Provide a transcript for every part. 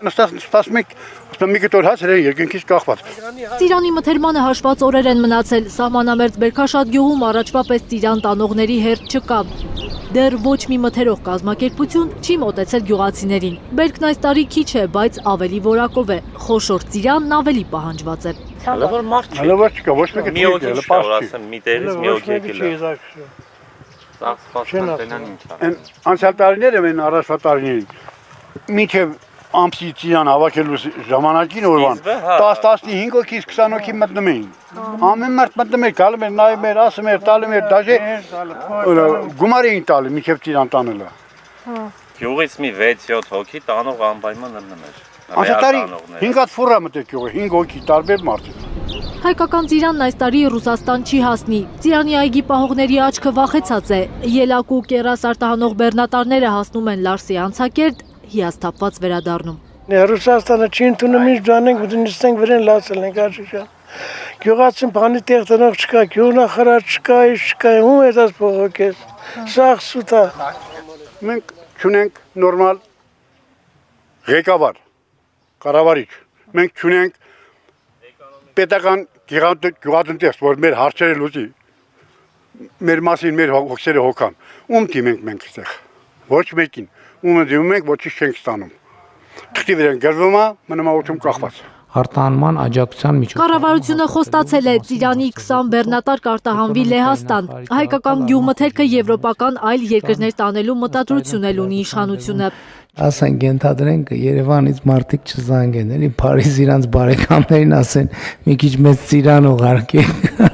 Սպասում ենք մի կտոր հաց երկնքից կախված։ Ծիրանի մթերմանը հաշված օրեր են մնացել, սահմանամերձ Բերքաշատ գյուղում առաջվա պես ծիրան տանողների հերթ չկա։ Դեռ ոչ մի մթերող կազմակերպություն չի մոտեցել գյուղացիներին։ Բերքն այս տարի քիչ է, բայց ավելի որակով է։ Խոշոր ծիրանն ավելի պահանջված է։ Հլովար չկա, ոչ մեկը մի օգի չկա, որ ասեմ, մի տեղից մի օգի եկել է։ Անցյալ տարիները մեն առաջվա տարիներին մինչև ամսի ծիրան հավաքելու ժամանակին օրվան 10-15 հոգից 20 հոգի մտնում էին։ Ամեն մարդ մտնում էր, գալու էր, նայում էր, ասում էր, տալում էր, դաժե գումար էին տալի մինչև ծիրան տանելը։ Գյուղից մի 6-7 հոգի տանող անպայման մնում էր։ Անցյալ տարի 5 հատ ֆուռա մտեց գյուղը, 5 հոգի տարբեր մարդիկ։ Հայկական ծիրանն այս տարի Ռուսաստան չի հասնի։ Ծիրանի այգի պահողների աչքը վախեցած է։ Ելակ ու կերաս արտահանող բեռնատարները հասնում են Լարսի անցակերտ, հիասթափված վերադառնում։ Ռուսաստանը չի ընդունում, ինչ դանենք, նստենք վրան լացել ենք աշիշան։ Գյուղացին բանի տեղ տնող չկա, գյուղնախարար չկա, չկա, ում է դաս փողոքես։ Սաղ սուտ է։ Մենք չունենք նորմալ ղեկավար, կառավարիչ։ Մենք չունենք պետական գյուղատնտես, որ մեր հարցերը լուծի, մեր մասին մեր հոգսերը հոգան։ Ում դիմենք մենք այստեղ։ Ոչ մեկին։ Ումը դիմում ենք, ոչինչ չենք ստանում։ Թղթի վրա գրվում է, մնում է օդում կախված։ Արտահանման աջակցության միջոցով։ Կառավարությունը խոստացել է ծիրանի 20 բեռնատար կարտահանվի Լեհաստան։ Հայկական գյուղմթերքը եվրոպական այլ երկրներ տանելու մտադրություն էլ ունի իշխանությունը։ Ասենք ենթադրենք Երևանից մարդիկ չզանգեն, էլի Փարիզ իրանց բարեկամներին ասեն մի քիչ մեծ ծիրան ուղարկեք։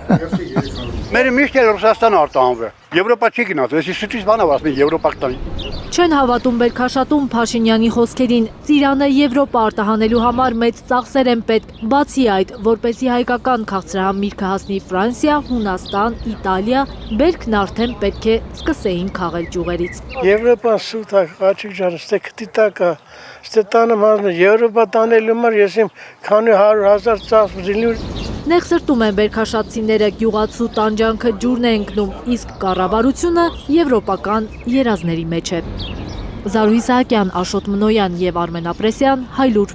Մեր միշտ էլ Ռուսաստան արտահանվում է։ Եվրոպա չի գնաց, էսի շուտից բան ասում Եվրոպա կտանի։ Չեն հավատում Բերքաշատում Փաշինյանի խոսքերին։ Ծիրանը Եվրոպա արտահանելու համար մեծ ծախսեր են պետք։ Բացի այդ, որպեսզի հայկական քաղցրահամ միրգը հասնի Ֆրանսիա, Հունաստան, Իտալիա, Բերքն արդեն պետք է սկսեին քաղել ճյուղերից։ Եվրոպան սուտ է, աղջիկ ջան, ստե քտիտակա, ստե տանը մարմնը Եվրոպա տանելու համար ես իմ քանի 100,000 ծախս դիլի։ Նեղ սրտում են բերքաշատցիները, գյուղացու տանջանքը ջուրն է ընկնում, իսկ կառավարությունը եվրոպական երազների մեջ է։ Զարուհի Սահակյան, Աշոտ Մնոյան և Արմեն Ապրեսյան, Հայլուր։